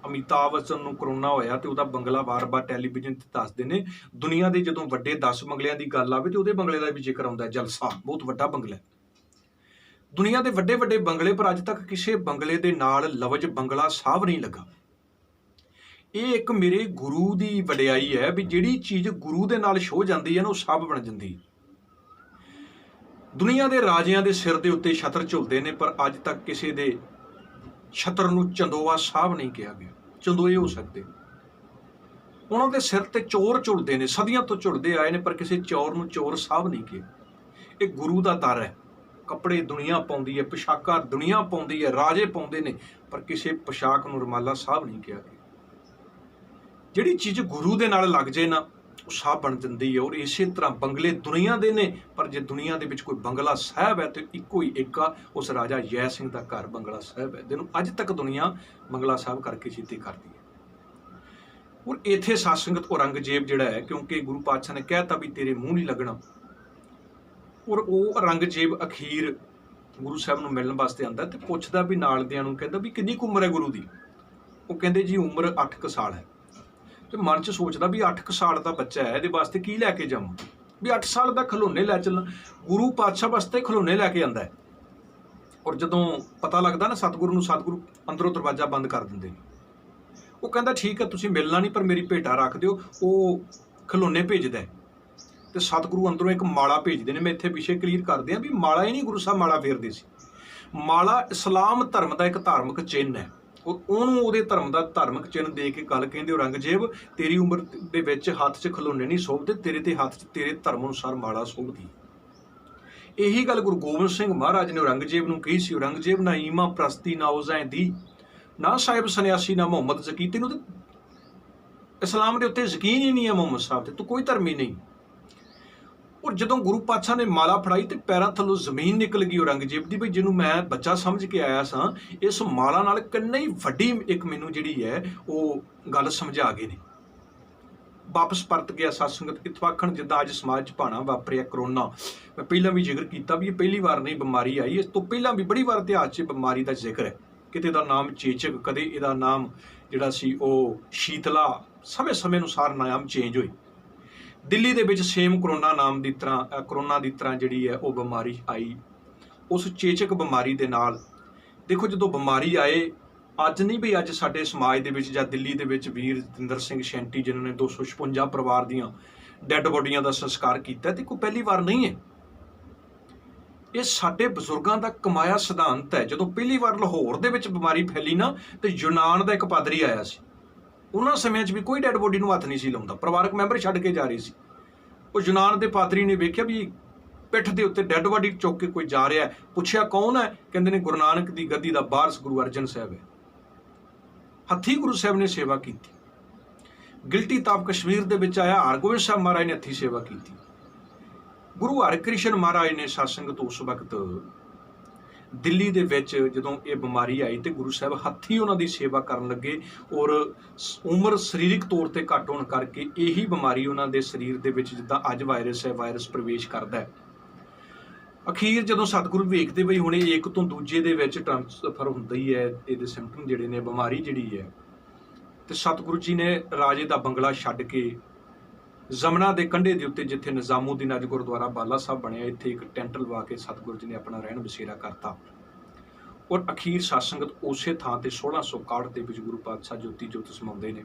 ਅਮਿਤਾਭ ਬੱਚਨ ਨੂੰ ਕਰੋਨਾ ਹੋਇਆ ਤੇ ਉਹਦਾ ਬੰਗਲਾ ਵਾਰ-ਵਾਰ ਟੈਲੀਵਿਜ਼ਨ ਤੇ ਦੱਸਦੇ ਨੇ। ਦੁਨੀਆ ਦੇ ਜਦੋਂ ਵੱਡੇ 10 ਬੰਗਲਿਆਂ ਦੀ ਗੱਲ ਆਵੇ ਤੇ ਉਹਦੇ ਬੰਗਲੇ ਦਾ ਵੀ ਜ਼ਿਕਰ ਆਉਂਦਾ, ਜਲਸਾ, ਬਹੁਤ ਵੱਡਾ ਬੰਗਲਾ। ਦੁਨੀਆ ਦੇ ਵੱਡੇ ਵੱਡੇ ਬੰਗਲੇ, ਪਰ ਅੱਜ ਤੱਕ ਕਿਸੇ ਬੰਗਲੇ ਦੇ ਨਾਲ ਲਫ਼ਜ਼ ਬੰਗਲਾ ਸਾਹਿਬ ਨਹੀਂ ਲੱਗਾ। ਇਹ ਇੱਕ ਮੇਰੇ ਗੁਰੂ ਦੀ ਵਡਿਆਈ ਹੈ ਵੀ ਜਿਹੜੀ ਚੀਜ਼ ਗੁਰੂ ਦੇ ਨਾਲ ਛੋਹ ਜਾਂਦੀ ਹੈ ਨਾ, ਉਹ ਸਾਹਿਬ ਬਣ ਜਾਂਦੀ ਹੈ। ਦੁਨੀਆ ਦੇ ਰਾਜਿਆਂ ਦੇ ਸਿਰ ਦੇ ਉੱਤੇ ਛਤਰ ਝੁਲਦੇ ਨੇ, ਪਰ ਅੱਜ ਤੱਕ ਕਿਸੇ ਦੇ ਛਤਰ ਨੂੰ ਚੰਦੋਆ ਸਾਹਿਬ ਨਹੀਂ ਕਿਹਾ ਗਿਆ। ਚੰਦੋਏ ਹੋ ਸਕਦੇ, ਉਹਨਾਂ ਦੇ ਸਿਰ ਤੇ ਚੋਰ ਝੁਲਦੇ ਨੇ, ਸਦੀਆਂ ਤੋਂ ਝੁਲਦੇ ਆਏ ਨੇ, ਪਰ ਕਿਸੇ ਚੋਰ ਨੂੰ ਚੋਰ ਸਾਹਿਬ ਨਹੀਂ ਕਿਹਾ। ਇਹ ਗੁਰੂ ਦਾ ਦਰ ਹੈ। ਕੱਪੜੇ ਦੁਨੀਆ ਪਾਉਂਦੀ ਹੈ, ਪੋਸ਼ਾਕਾਂ ਦੁਨੀਆ ਪਾਉਂਦੀ ਹੈ, ਰਾਜੇ ਪਾਉਂਦੇ ਨੇ, ਪਰ ਕਿਸੇ ਪੋਸ਼ਾਕ ਨੂੰ ਰੁਮਾਲਾ ਸਾਹਿਬ ਨਹੀਂ ਕਿਹਾ ਗਿਆ। ਜਿਹੜੀ ਚੀਜ਼ ਗੁਰੂ ਦੇ ਨਾਲ ਲੱਗ ਜੇ ਨਾ, ਉਹ ਸਾਹਿਬ ਬਣ ਜਾਂਦੀ ਹੈ। ਔਰ ਇਸੇ ਤਰ੍ਹਾਂ ਬੰਗਲੇ ਦੁਨੀਆ ਦੇ ਨੇ, ਪਰ ਜੇ ਦੁਨੀਆ ਦੇ ਵਿੱਚ ਕੋਈ ਬੰਗਲਾ ਸਾਹਿਬ ਹੈ ਤੇ ਇੱਕੋ ਹੀ ਇੱਕ ਆ, ਉਸ ਰਾਜਾ ਜੈ ਸਿੰਘ ਦਾ ਘਰ ਬੰਗਲਾ ਸਾਹਿਬ ਹੈ, ਜਿਹਨੂੰ ਅੱਜ ਤੱਕ ਦੁਨੀਆ ਬੰਗਲਾ ਸਾਹਿਬ ਕਰਕੇ ਚੇਤੇ ਕਰਦੀ ਹੈ। ਔਰ ਇੱਥੇ ਸਾਧ ਸੰਗਤ ਔਰੰਗਜ਼ੇਬ ਜਿਹੜਾ ਹੈ, ਕਿਉਂਕਿ ਗੁਰੂ ਪਾਤਸ਼ਾਹ ਨੇ ਕਹਿਤਾ ਵੀ ਤੇਰੇ ਮੂੰਹ ਨਹੀਂ ਲੱਗਣਾ, ਔਰ ਉਹ ਔਰੰਗਜ਼ੇਬ ਅਖੀਰ ਗੁਰੂ ਸਾਹਿਬ ਨੂੰ ਮਿਲਣ ਵਾਸਤੇ ਆਉਂਦਾ ਤੇ ਪੁੱਛਦਾ ਵੀ ਨਾਲ ਦਿਆਂ ਨੂੰ, ਕਹਿੰਦਾ ਵੀ ਕਿੰਨੀ ਕੁ ਉਮਰ ਹੈ ਗੁਰੂ ਦੀ। ਉਹ ਕਹਿੰਦੇ ਜੀ ਉਮਰ 8 ਕੁ ਸਾਲ ਹੈ। ਤੇ ਮਨ 'ਚ ਸੋਚਦਾ ਵੀ 8 ਕੁ ਸਾਲ ਦਾ ਬੱਚਾ ਹੈ, ਇਹਦੇ ਵਾਸਤੇ ਕੀ ਲੈ ਕੇ ਜਾਵਾਂ, ਵੀ 8 ਸਾਲ ਦਾ ਖਿਡੌਣੇ ਲੈ ਚੱਲਾਂ। ਗੁਰੂ ਪਾਤਸ਼ਾਹ ਵਾਸਤੇ ਖਿਡੌਣੇ ਲੈ ਕੇ ਆਂਦਾ ਹੈ। ਔਰ ਜਦੋਂ ਪਤਾ ਲੱਗਦਾ ਨਾ ਸਤਿਗੁਰੂ ਨੂੰ, ਸਤਿਗੁਰੂ ਅੰਦਰੋਂ ਦਰਵਾਜ਼ਾ ਬੰਦ ਕਰ ਦਿੰਦੇ ਨੇ। ਉਹ ਕਹਿੰਦਾ ਠੀਕ ਹੈ, ਤੁਸੀਂ ਮਿਲਣਾ ਨਹੀਂ, ਪਰ ਮੇਰੀ ਭੇਟਾ ਰੱਖ ਦਿਓ। ਉਹ ਖਿਡੌਣੇ ਭੇਜਦਾ ਤੇ ਸਤਿਗੁਰੂ ਅੰਦਰੋਂ ਇੱਕ ਮਾਲਾ ਭੇਜਦੇ ਨੇ। ਮੈਂ ਇੱਥੇ ਵਿਸ਼ੇ ਕਲੀਅਰ ਕਰਦੇ ਹਾਂ ਵੀ ਮਾਲਾ ਹੀ ਨਹੀਂ, ਗੁਰੂ ਸਾਹਿਬ ਮਾਲਾ ਫੇਰਦੇ ਸੀ। ਮਾਲਾ ਇਸਲਾਮ ਧਰਮ ਦਾ ਇੱਕ ਧਾਰਮਿਕ ਚਿੰਨ੍ਹ ਹੈ। ਉਹਨੂੰ ਉਹਦੇ ਧਰਮ ਦਾ ਧਾਰਮਿਕ ਚਿੰਨ੍ਹ ਦੇ ਕੇ ਗੱਲ ਕਹਿੰਦੇ, ਔਰੰਗਜ਼ੇਬ ਤੇਰੀ ਉਮਰ ਦੇ ਵਿੱਚ ਹੱਥ 'ਚ ਖਿਡੌਣੇ ਨਹੀਂ ਸੋਭਦੇ, ਤੇਰੇ ਤੇ ਹੱਥ 'ਚ ਤੇਰੇ ਧਰਮ ਅਨੁਸਾਰ ਮਾਲਾ ਸੋਭਦੀ। ਇਹੀ ਗੱਲ ਗੁਰੂ ਗੋਬਿੰਦ ਸਿੰਘ ਮਹਾਰਾਜ ਨੇ ਔਰੰਗਜ਼ੇਬ ਨੂੰ ਕਹੀ ਸੀ। ਔਰੰਗਜ਼ੇਬ ਨਾ ਈਮਾ ਪ੍ਰਸਤੀ ਨਾ ਉਜ਼ੈਂ ਦੀ, ਨਾ ਸਾਹਿਬ ਸੰਨਿਆਸੀ ਨਾ ਮੁਹੰਮਦ ਜ਼ਕੀ। ਤੈਨੂੰ ਤੇ ਇਸਲਾਮ ਦੇ ਉੱਤੇ ਯਕੀਨ ਹੀ ਨਹੀਂ ਹੈ, ਮੁਹੰਮਦ ਸਾਹਿਬ ਤੇ, ਤੂੰ ਕੋਈ ਧਰਮੀ ਨਹੀਂ। ਔਰ ਜਦੋਂ ਗੁਰੂ ਪਾਤਸ਼ਾਹ ਨੇ ਮਾਲਾ ਫੜਾਈ ਤੇ ਪੈਰਾਂ ਥੱਲੋਂ ਜ਼ਮੀਨ ਨਿਕਲ ਗਈ ਔਰੰਗਜ਼ੇਬ ਦੀ, ਵੀ ਜਿਹਨੂੰ ਮੈਂ ਬੱਚਾ ਸਮਝ ਕੇ ਆਇਆ ਸਾਂ, ਇਸ ਮਾਲਾ ਨਾਲ ਕਿੰਨੀ ਵੱਡੀ ਇੱਕ ਮੈਨੂੰ ਜਿਹੜੀ ਹੈ ਉਹ ਗੱਲ ਸਮਝਾ ਗਏ ਨੇ। ਵਾਪਸ ਪਰਤ ਗਿਆ ਸਾਧ ਸੰਗਤ। ਇਤਫਾਕਣ ਜਿੱਦਾਂ ਅੱਜ ਸਮਾਜ 'ਚ ਭਾਣਾ ਵਾਪਰਿਆ ਕਰੋਨਾ, ਮੈਂ ਪਹਿਲਾਂ ਵੀ ਜ਼ਿਕਰ ਕੀਤਾ ਵੀ ਇਹ ਪਹਿਲੀ ਵਾਰ ਨਹੀਂ ਬਿਮਾਰੀ ਆਈ, ਇਸ ਤੋਂ ਪਹਿਲਾਂ ਵੀ ਬੜੀ ਵਾਰ ਇਤਿਹਾਸ 'ਚ ਬਿਮਾਰੀ ਦਾ ਜ਼ਿਕਰ ਹੈ। ਕਿਤੇ ਦਾ ਨਾਮ ਚੇਚਕ, ਕਦੇ ਇਹਦਾ ਨਾਮ ਜਿਹੜਾ ਸੀ ਉਹ ਸ਼ੀਤਲਾ, ਸਮੇਂ ਅਨੁਸਾਰ ਨਾਮ ਚੇਂਜ ਹੋਏ। ਦਿੱਲੀ ਦੇ ਵਿੱਚ ਸੇਮ ਕਰੋਨਾ ਦੀ ਤਰ੍ਹਾਂ ਜਿਹੜੀ ਹੈ ਉਹ ਬਿਮਾਰੀ ਆਈ। ਉਸ ਚੇਚਕ ਬਿਮਾਰੀ ਦੇ ਨਾਲ ਦੇਖੋ, ਜਦੋਂ ਬਿਮਾਰੀ ਆਏ, ਅੱਜ ਨਹੀਂ ਵੀ ਅੱਜ ਸਾਡੇ ਸਮਾਜ ਦੇ ਵਿੱਚ ਜਾਂ ਦਿੱਲੀ ਦੇ ਵਿੱਚ ਵੀਰ ਜਤਿੰਦਰ ਸਿੰਘ ਸ਼ੈਂਟੀ ਜਿਨ੍ਹਾਂ ਨੇ 256 ਪਰਿਵਾਰ ਦੀਆਂ ਡੈੱਡ ਬੋਡੀਆਂ ਦਾ ਸੰਸਕਾਰ ਕੀਤਾ, ਤੇ ਕੋਈ ਪਹਿਲੀ ਵਾਰ ਨਹੀਂ ਹੈ। ਇਹ ਸਾਡੇ ਬਜ਼ੁਰਗਾਂ ਦਾ ਕਮਾਇਆ ਸਿਧਾਂਤ ਹੈ। ਜਦੋਂ ਪਹਿਲੀ ਵਾਰ ਲਾਹੌਰ ਦੇ ਵਿੱਚ ਬਿਮਾਰੀ ਫੈਲੀ ਨਾ, ਤੇ ਯੂਨਾਨ ਦਾ ਇੱਕ ਪਾਦਰੀ ਆਇਆ ਸੀ। ਉਹਨਾਂ ਸਮਿਆਂ 'ਚ ਵੀ ਕੋਈ ਡੈੱਡ ਬੋਡੀ ਨੂੰ ਹੱਥ ਨਹੀਂ ਸੀ ਲਾਉਂਦਾ, ਪਰਿਵਾਰਕ ਮੈਂਬਰ ਛੱਡ ਕੇ ਜਾ ਰਹੇ ਸੀ। ਉਹ ਯੂਨਾਨ ਦੇ ਪਾਦਰੀ ਨੇ ਵੇਖਿਆ ਵੀ ਪਿੱਠ ਦੇ ਉੱਤੇ ਡੈੱਡ ਬੋਡੀ ਚੁੱਕ ਕੇ ਕੋਈ ਜਾ ਰਿਹਾ। ਪੁੱਛਿਆ ਕੌਣ ਹੈ? ਕਹਿੰਦੇ ਨੇ ਗੁਰੂ ਨਾਨਕ ਦੀ ਗੱਦੀ ਦਾ ਵਾਰਿਸ ਗੁਰੂ ਅਰਜਨ ਸਾਹਿਬ ਹੈ। ਹੱਥੀਂ ਗੁਰੂ ਸਾਹਿਬ ਨੇ ਸੇਵਾ ਕੀਤੀ। ਗਿਲਟੀ ਤਾਪ ਕਸ਼ਮੀਰ ਦੇ ਵਿੱਚ ਆਇਆ, ਹਰਗੋਬਿੰਦ ਸਾਹਿਬ ਮਹਾਰਾਜ ਨੇ ਹੱਥੀਂ ਸੇਵਾ ਕੀਤੀ। ਗੁਰੂ ਹਰਕ੍ਰਿਸ਼ਨ ਮਹਾਰਾਜ ਨੇ ਸਾਧ ਸੰਗਤ ਉਸ ਵਕਤ ਦਿੱਲੀ ਦੇ ਵਿੱਚ ਜਦੋਂ ਇਹ ਬਿਮਾਰੀ ਆਈ ਤੇ ਗੁਰੂ ਸਾਹਿਬ ਹੱਥੀਂ ਉਹਨਾਂ ਦੀ ਸੇਵਾ ਕਰਨ ਲੱਗੇ। ਔਰ ਉਮਰ ਸਰੀਰਕ ਤੌਰ ਤੇ ਘੱਟ ਹੋਣ ਕਰਕੇ ਇਹੀ ਬਿਮਾਰੀ ਉਹਨਾਂ ਦੇ ਸਰੀਰ ਦੇ ਵਿੱਚ, ਜਿੱਦਾਂ ਅੱਜ ਵਾਇਰਸ ਹੈ, ਵਾਇਰਸ ਪ੍ਰਵੇਸ਼ ਕਰਦਾ ਹੈ। ਅਖੀਰ ਜਦੋਂ ਸਤਿਗੁਰੂ ਵੇਖਦੇ ਬਈ ਹੁਣ ਇਹ ਇੱਕ ਤੋਂ ਦੂਜੇ ਦੇ ਵਿੱਚ ਟ੍ਰਾਂਸਫਰ ਹੁੰਦਾ ਹੀ ਹੈ, ਇਹਦੇ ਸਿੰਪਟਮ ਜਿਹੜੇ ਨੇ, ਬਿਮਾਰੀ ਜਿਹੜੀ ਹੈ, ਤੇ ਸਤਿਗੁਰੂ ਜੀ ਨੇ ਰਾਜੇ ਦਾ ਬੰਗਲਾ ਛੱਡ ਕੇ ਜਮਨਾ ਦੇ ਕੰਢੇ ਦੇ ਉੱਤੇ, ਜਿੱਥੇ ਨਿਜ਼ਾਮੂਦੀਨ ਅੱਜ ਗੁਰਦੁਆਰਾ ਬਾਲਾ ਸਾਹਿਬ ਬਣਿਆ, ਇੱਥੇ ਇੱਕ ਟੈਂਟ ਲਵਾ ਕੇ ਸਤਿਗੁਰੂ ਜੀ ਨੇ ਆਪਣਾ ਰਹਿਣ ਬਸੇਰਾ ਕਰਤਾ। ਔਰ ਅਖੀਰ ਸਾਧ ਸੰਗਤ ਉਸੇ ਥਾਂ ਤੇ 1661 ਦੇ ਵਿੱਚ ਗੁਰੂ ਪਾਤਸ਼ਾਹ ਜੋਤੀ ਜੋਤ ਸਮਾਉਂਦੇ ਨੇ।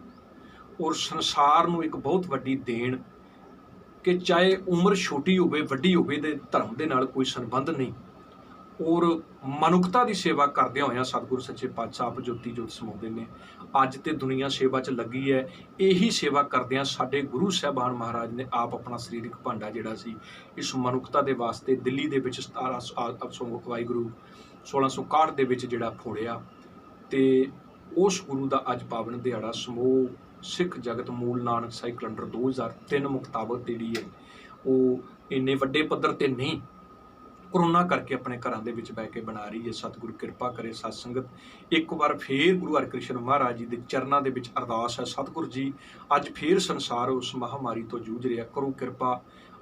ਔਰ ਸੰਸਾਰ ਨੂੰ ਇੱਕ ਬਹੁਤ ਵੱਡੀ ਦੇਣ ਕਿ ਚਾਹੇ ਉਮਰ ਛੋਟੀ ਹੋਵੇ ਵੱਡੀ ਹੋਵੇ, ਦੇ ਧਰਮ ਦੇ ਨਾਲ ਕੋਈ ਸੰਬੰਧ ਨਹੀਂ। ਔਰ ਮਨੁੱਖਤਾ ਦੀ ਸੇਵਾ ਕਰਦਿਆਂ ਹੋਇਆਂ ਸਤਿਗੁਰੂ ਸੱਚੇ ਪਾਤਸ਼ਾਹ ਆਪ ਜੋਤੀ ਜੋਤ ਸਮਾਉਂਦੇ ਨੇ। ਅੱਜ ਤੇ ਦੁਨੀਆ ਸੇਵਾ 'ਚ ਲੱਗੀ ਹੈ। ਇਹੀ ਸੇਵਾ ਕਰਦਿਆਂ ਸਾਡੇ ਗੁਰੂ ਸਾਹਿਬਾਨ ਮਹਾਰਾਜ ਨੇ ਆਪ ਆਪਣਾ ਸਰੀਰਕ ਭਾਂਡਾ ਜਿਹੜਾ ਸੀ ਇਸ ਮਨੁੱਖਤਾ ਦੇ ਵਾਸਤੇ ਦਿੱਲੀ ਦੇ ਵਿੱਚ 17 ਵਾਹਿਗੁਰੂ 1661 ਦੇ ਵਿੱਚ ਜਿਹੜਾ ਫੋੜਿਆ। ਤੇ ਉਸ ਗੁਰੂ ਦਾ ਅੱਜ ਪਾਵਨ ਦਿਹਾੜਾ ਸਮੂਹ ਸਿੱਖ ਜਗਤ ਮੂਲ ਨਾਨਕ ਸਾਈ ਕੈਲੰਡਰ 2003 ਮੁਤਾਬਕ ਜਿਹੜੀ ਹੈ ਉਹ ਇੰਨੇ ਵੱਡੇ ਪੱਧਰ ਤੇ ਨਹੀਂ, ਕਰੋਨਾ ਕਰਕੇ ਆਪਣੇ ਘਰਾਂ ਦੇ ਵਿੱਚ ਬਹਿ ਕੇ ਬਣਾ ਰਹੀ ਹੈ। ਸਤਿਗੁਰੂ ਕਿਰਪਾ ਕਰੇ। ਸਤ ਸੰਗਤ ਇੱਕ ਵਾਰ ਫੇਰ ਗੁਰੂ ਹਰਿਕ੍ਰਿਸ਼ਨ ਮਹਾਰਾਜ ਜੀ ਦੇ ਚਰਨਾਂ ਦੇ ਵਿੱਚ ਅਰਦਾਸ ਹੈ, ਸਤਿਗੁਰੂ ਜੀ ਅੱਜ ਫੇਰ ਸੰਸਾਰ ਉਸ ਮਹਾਮਾਰੀ ਤੋਂ ਜੂਝ ਰਿਹਾ, ਕਰੋ ਕਿਰਪਾ,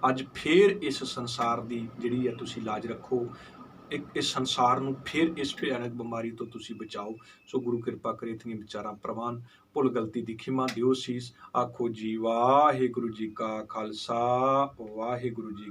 ਅੱਜ ਫੇਰ ਇਸ ਸੰਸਾਰ ਦੀ ਜਿਹੜੀ ਹੈ ਤੁਸੀਂ ਲਾਜ ਰੱਖੋ, ਇਸ ਸੰਸਾਰ ਨੂੰ ਫੇਰ ਇਸ ਭਿਆਨਕ ਬਿਮਾਰੀ ਤੋਂ ਤੁਸੀਂ ਬਚਾਓ। ਸੋ ਗੁਰੂ ਕਿਰਪਾ ਕਰੇ ਇਤਨੀਆਂ ਵਿਚਾਰਾਂ ਪ੍ਰਵਾਨ, ਭੁੱਲ ਗਲਤੀ ਦੀ ਖਿਮਾ ਦਿਓ ਸੀਸ। ਆਖੋ ਜੀ ਵਾਹਿਗੁਰੂ ਜੀ ਕਾ ਖਾਲਸਾ, ਵਾਹਿਗੁਰੂ ਜੀ